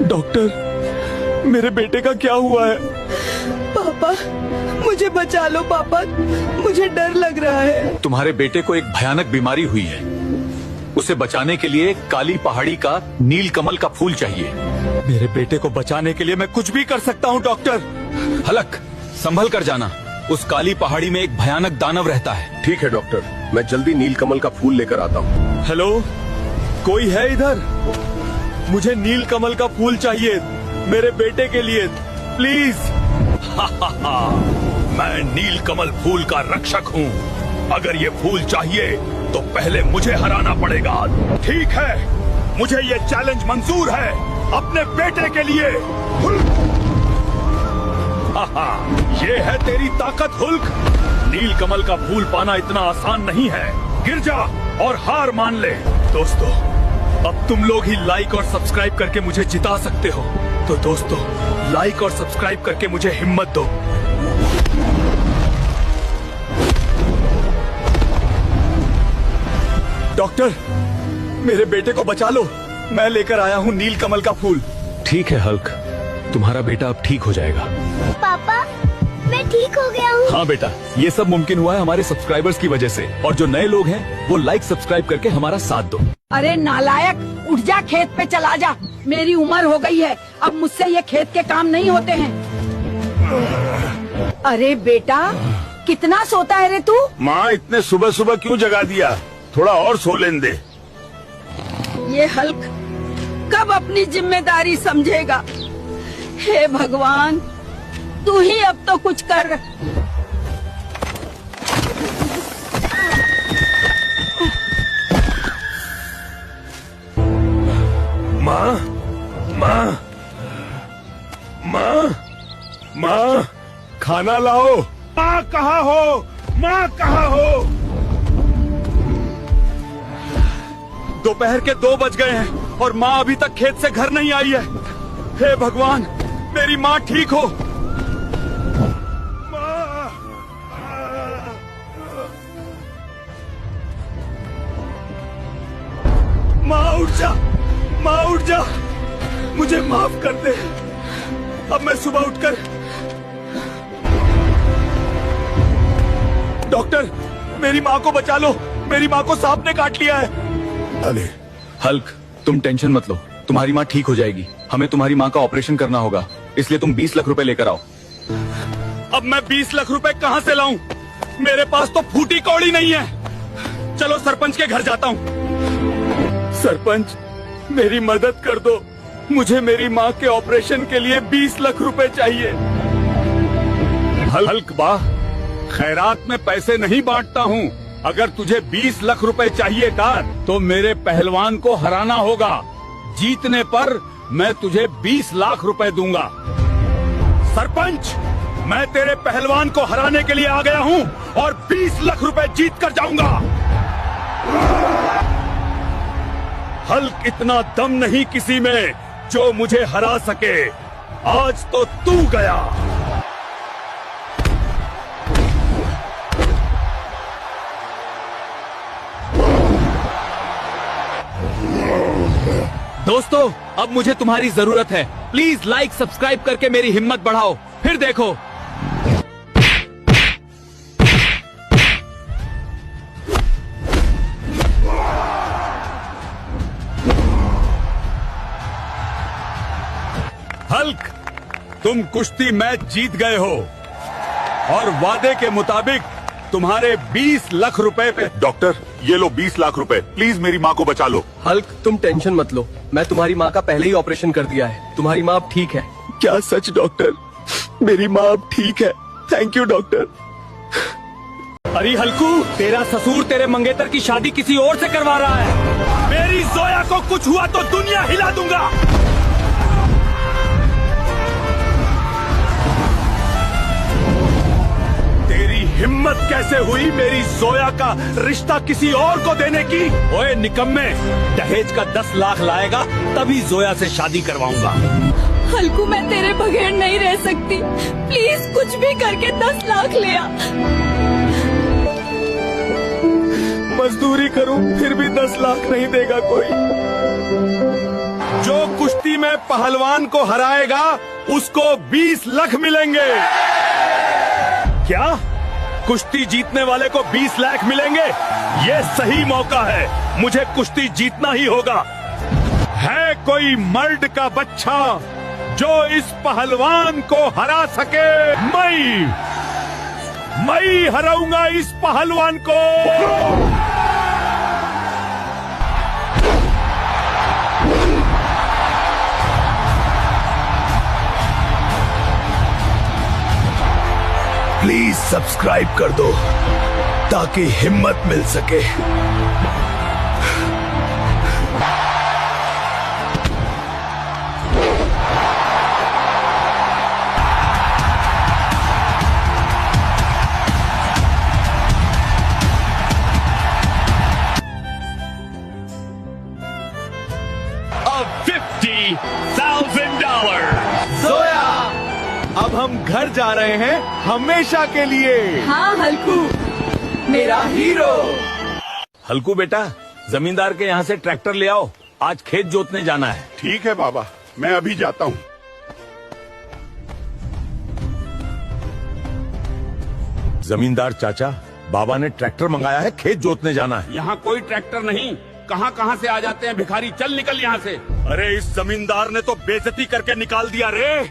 Doctor, मेरे बेटे का क्या हुआ है? पापा, मुझे बचा लो पापा, मुझे डर लग रहा है। तुम्हारे बेटे को एक भयानक बीमारी हुई है। उसे बचाने के लिए काली पहाड़ी का नील कमल का फूल चाहिए। मेरे बेटे को बचाने के लिए मैं कुछ भी कर सकता हूँ डॉक्टर। हलक, संभल कर जाना। उस काली पहाड़ी में एक भयानक दानव रहता है। ठीक है डॉक्टर, मैं जल्दी नील कमल का फूल लेकर आता हूँ। हेलो, कोई है इधर? मुझे नील कमल का फूल चाहिए मेरे बेटे के लिए, प्लीज। मैं नील कमल फूल का रक्षक हूँ। अगर ये फूल चाहिए तो पहले मुझे हराना पड़ेगा। ठीक है, मुझे ये चैलेंज मंजूर है। अपने बेटे के लिए। ये है तेरी ताकत हुल्क। नील कमल का फूल पाना इतना आसान नहीं है। गिर जा और हार मान ले। दोस्तों, अब तुम लोग ही लाइक और सब्सक्राइब करके मुझे जिता सकते हो। तो दोस्तों, लाइक और सब्सक्राइब करके मुझे हिम्मत दो। डॉक्टर, मेरे बेटे को बचा लो। मैं लेकर आया हूँ नील कमल का फूल। ठीक है हल्क, तुम्हारा बेटा अब ठीक हो जाएगा। पापा, मैं ठीक हो गया हूँ। हाँ बेटा, ये सब मुमकिन हुआ है हमारे सब्सक्राइबर्स की वजह से। और जो नए लोग हैं वो लाइक सब्सक्राइब करके हमारा साथ दो। अरे नालायक, उठ जा, खेत पे चला जा। मेरी उम्र हो गई है, अब मुझसे ये खेत के काम नहीं होते हैं। अरे बेटा, कितना सोता है रे तू? माँ, इतने सुबह सुबह क्यों जगा दिया? थोड़ा और सो लेने दे। ये हल्क कब अपनी जिम्मेदारी समझेगा? हे भगवान, तू ही अब तो कुछ कर। माँ, माँ, माँ, माँ, खाना लाओ। माँ कहाँ हो? माँ कहाँ हो? दोपहर के 2 बज गए हैं और माँ अभी तक खेत से घर नहीं आई है। हे भगवान, मेरी माँ ठीक हो। माँ उठ जा, माँ उठ जा, मुझे माफ कर दे। अब मैं सुबह उठकर। डॉक्टर, मेरी माँ को बचा लो। मेरी माँ को सांप ने काट लिया है। अरे हल्क, तुम टेंशन मत लो, तुम्हारी माँ ठीक हो जाएगी। हमें तुम्हारी माँ का ऑपरेशन करना होगा, इसलिए तुम 20 लाख रुपए लेकर आओ। अब मैं 20 लाख रुपए कहाँ से लाऊं? मेरे पास तो फूटी कौड़ी नहीं है। चलो सरपंच के घर जाता हूँ। सरपंच, मेरी मदद कर दो। मुझे मेरी माँ के ऑपरेशन के लिए 20 लाख रुपए चाहिए। हल्क बा, खैरात में पैसे नहीं बांटता हूँ। अगर तुझे 20 लाख रुपए चाहिए था तो मेरे पहलवान को हराना होगा। जीतने पर मैं तुझे 20 लाख रुपए दूंगा। सरपंच, मैं तेरे पहलवान को हराने के लिए आ गया हूँ और 20 लाख रुपए जीत कर जाऊंगा। हल्क, इतना दम नहीं किसी में जो मुझे हरा सके। आज तो तू गया। दोस्तों, अब मुझे तुम्हारी जरूरत है। प्लीज लाइक सब्सक्राइब करके मेरी हिम्मत बढ़ाओ। फिर देखो। हल्क, तुम कुश्ती मैच जीत गए हो और वादे के मुताबिक तुम्हारे 20 लाख रुपए पे। डॉक्टर, ये लो 20 लाख रुपए। प्लीज मेरी माँ को बचा लो। हल्क, तुम टेंशन मत लो, मैं तुम्हारी माँ का पहले ही ऑपरेशन कर दिया है। तुम्हारी माँ अब ठीक है। क्या सच डॉक्टर? मेरी माँ अब ठीक है। Thank you doctor. अरे हल्कू, तेरा ससुर तेरे मंगेतर की शादी किसी और से करवा रहा है। मेरी जोया को कुछ हुआ तो दुनिया हिला दूंगा। तेरी हिम्मत कैसे हुई मेरी जोया का रिश्ता किसी और को देने की? ओए निकम्मे, दहेज का 10 लाख लाएगा तभी जोया से शादी करवाऊंगा। हल्कू, मैं तेरे बगैर नहीं रह सकती। प्लीज कुछ भी करके 10 लाख ले आ। मजदूरी करूं फिर भी 10 लाख नहीं देगा कोई। जो कुश्ती कुश्ती में पहलवान को हराएगा उसको 20 लाख मिलेंगे। क्या कुश्ती जीतने वाले को 20 लाख मिलेंगे? ये सही मौका है, मुझे कुश्ती जीतना ही होगा। है कोई मर्द का बच्चा जो इस पहलवान को हरा सके? मैं हराऊंगा इस पहलवान को। प्लीज सब्सक्राइब कर दो ताकि हिम्मत मिल सके। जोया, अब हम घर जा रहे हैं हमेशा के लिए। हाँ हल्कू, मेरा हीरो। हल्कू बेटा, जमींदार के यहाँ से ट्रैक्टर ले आओ, आज खेत जोतने जाना है। ठीक है बाबा, मैं अभी जाता हूँ। जमींदार चाचा, बाबा ने ट्रैक्टर मंगाया है, खेत जोतने जाना है। यहाँ कोई ट्रैक्टर नहीं, कहाँ से आ जाते हैं भिखारी, चल निकल यहाँ से। अरे इस जमींदार ने तो बेइज्जती करके निकाल दिया रे।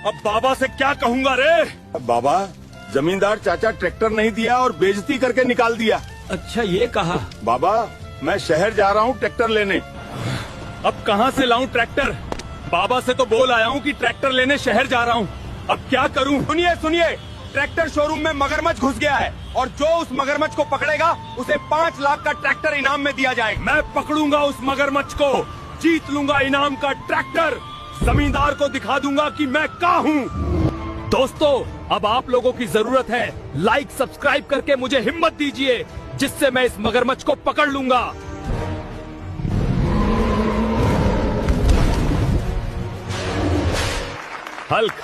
अब बाबा से क्या कहूँगा रे? बाबा, जमींदार चाचा ट्रैक्टर नहीं दिया और बेइज्जती करके निकाल दिया। अच्छा ये कहा? बाबा, मैं शहर जा रहा हूँ ट्रैक्टर लेने। अब कहाँ से लाऊं ट्रैक्टर? बाबा से तो बोल आया हूँ कि ट्रैक्टर लेने शहर जा रहा हूँ, अब क्या करूँ? सुनिए, ट्रैक्टर शोरूम में मगरमच्छ घुस गया है और जो उस मगरमच्छ को पकड़ेगा उसे 5 लाख का ट्रैक्टर इनाम में दिया जाएगा। मैं पकड़ूंगा उस मगरमच्छ को, जीत लूंगा इनाम का ट्रैक्टर, जमींदार को दिखा दूंगा कि मैं क्या हूँ। दोस्तों, अब आप लोगों की जरूरत है, लाइक सब्सक्राइब करके मुझे हिम्मत दीजिए, जिससे मैं इस मगरमच्छ को पकड़ लूंगा। हल्क,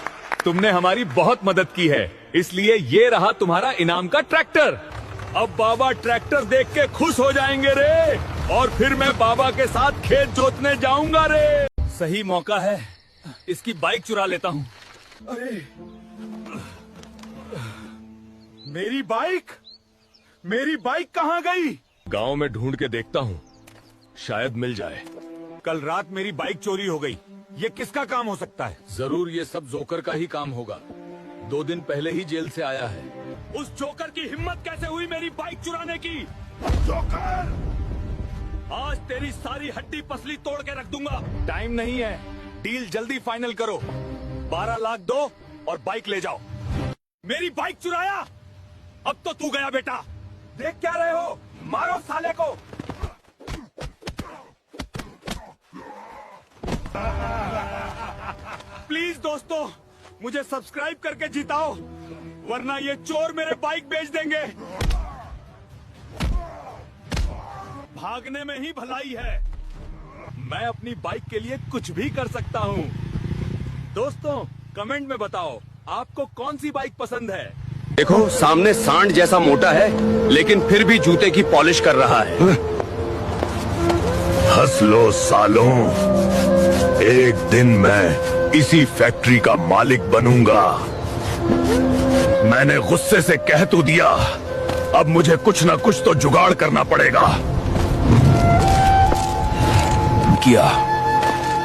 तुमने हमारी बहुत मदद की है, इसलिए ये रहा तुम्हारा इनाम का ट्रैक्टर। अब बाबा ट्रैक्टर देख के खुश हो जाएंगे रे, और फिर मैं बाबा के साथ खेत जोतने जाऊंगा रे। सही मौका है, इसकी बाइक चुरा लेता हूँ। अरे मेरी बाइक कहाँ गई? गांव में ढूंढ के देखता हूँ, शायद मिल जाए। कल रात मेरी बाइक चोरी हो गई, ये किसका काम हो सकता है? जरूर ये सब जोकर का ही काम होगा, 2 दिन पहले ही जेल से आया है। उस जोकर की हिम्मत कैसे हुई मेरी बाइक चुराने की? जोकर, आज तेरी सारी हड्डी पसली तोड़ के रख दूंगा। टाइम नहीं है, डील जल्दी फाइनल करो। 12 लाख दो और बाइक ले जाओ। मेरी बाइक चुराया? अब तो तू गया बेटा। देख क्या रहे हो, मारो साले को। प्लीज दोस्तों, मुझे सब्सक्राइब करके जिताओ, वरना ये चोर मेरे बाइक बेच देंगे। भागने में ही भलाई है, मैं अपनी बाइक के लिए कुछ भी कर सकता हूँ। दोस्तों, कमेंट में बताओ आपको कौन सी बाइक पसंद है। देखो, सामने सांड जैसा मोटा है, लेकिन फिर भी जूते की पॉलिश कर रहा है। हंस लो सालों, एक दिन मैं इसी फैक्ट्री का मालिक बनूंगा। मैंने गुस्से से कह तो दिया, अब मुझे कुछ ना कुछ तो जुगाड़ करना पड़ेगा। किया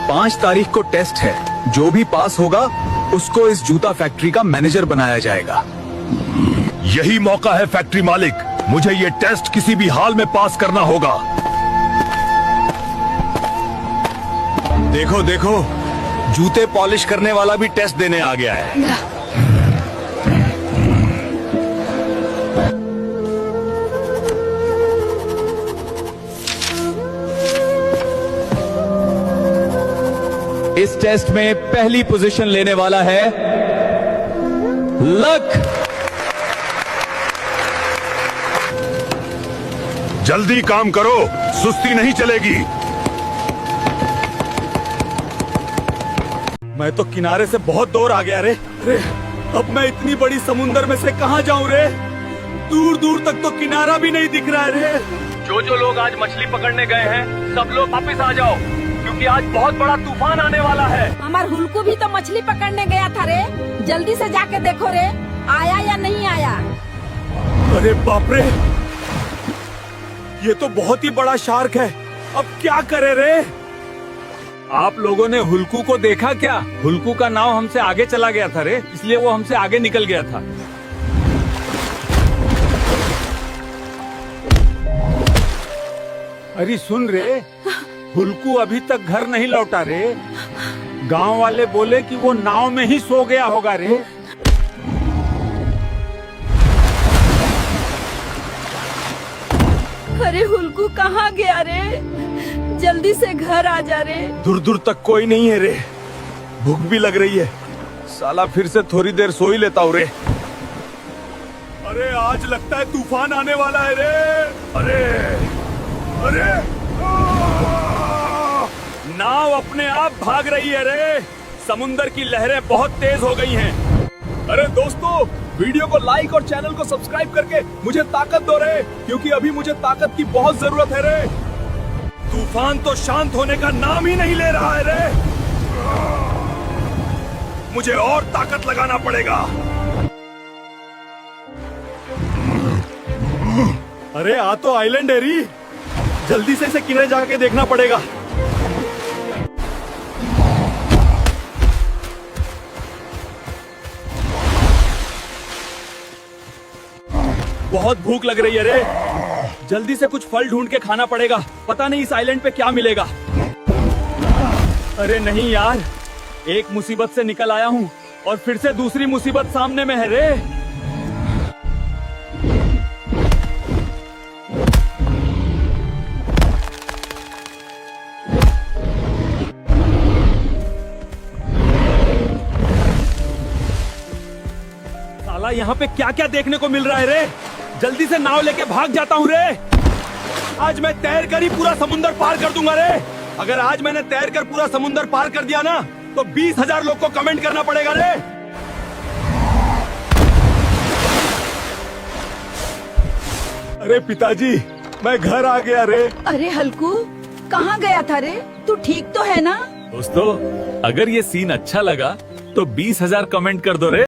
5 तारीख को टेस्ट है, जो भी पास होगा उसको इस जूता फैक्ट्री का मैनेजर बनाया जाएगा। यही मौका है फैक्ट्री मालिक, मुझे ये टेस्ट किसी भी हाल में पास करना होगा। देखो देखो, जूते पॉलिश करने वाला भी टेस्ट देने आ गया है। इस टेस्ट में पहली पोजीशन लेने वाला है लक। जल्दी काम करो, सुस्ती नहीं चलेगी। मैं तो किनारे से बहुत दूर आ गया रे। अब मैं इतनी बड़ी समुंदर में से कहाँ जाऊँ रे? दूर दूर तक तो किनारा भी नहीं दिख रहा है रे। जो लोग आज मछली पकड़ने गए हैं, सब लोग वापस आ जाओ, क्योंकि क्योंकि आज बहुत बड़ा तूफान आने वाला है। हमार हुलकू भी तो मछली पकड़ने गया था रे। जल्दी से जाके देखो रे, आया या नहीं आया। अरे बाप रे, ये तो बहुत ही बड़ा शार्क है। अब क्या करे रे? आप लोगों ने हुल्कू को देखा क्या? हुल्कू का नाव हमसे आगे चला गया था रे, इसलिए वो हमसे आगे निकल गया था। अरे सुन रे, हुल्कू अभी तक घर नहीं लौटा रे। गांव वाले बोले कि वो नाव में ही सो गया होगा रे। अरे हुलकू कहाँ गया रे? जल्दी से घर आ जा रे। दूर दूर तक कोई नहीं है रे। भूख भी लग रही है। साला फिर से थोड़ी देर सो ही लेता हूँ रे। अरे आज लगता है तूफान आने वाला है रे। अरे अरे नाव अपने आप भाग रही है रे। समुंदर की लहरें बहुत तेज हो गई हैं। अरे दोस्तों, वीडियो को लाइक और चैनल को सब्सक्राइब करके मुझे ताकत दो रे, क्योंकि अभी मुझे ताकत की बहुत जरूरत है रे। तूफान तो शांत होने का नाम ही नहीं ले रहा है रे। मुझे और ताकत लगाना पड़ेगा। अरे आ तो आइलैंड है री। जल्दी से इसे किनारे जाके देखना पड़ेगा। बहुत भूख लग रही है रे। जल्दी से कुछ फल ढूंढ के खाना पड़ेगा। पता नहीं इस आइलैंड पे क्या मिलेगा। अरे नहीं यार, एक मुसीबत से निकल आया हूँ और फिर से दूसरी मुसीबत सामने में है रे। साला यहाँ पे क्या क्या देखने को मिल रहा है रे। जल्दी से नाव लेके भाग जाता हूँ रे। आज मैं तैर कर ही पूरा समुंदर पार कर दूंगा रे। अगर आज मैंने तैर कर पूरा समुंदर पार कर दिया ना, तो 20,000 लोग को कमेंट करना पड़ेगा रे। अरे पिताजी, मैं घर आ गया रे। अरे हल्कू, कहाँ गया था रे? तू ठीक तो है ना? दोस्तों, अगर ये सीन अच्छा लगा तो 20,000 कमेंट कर दो रे।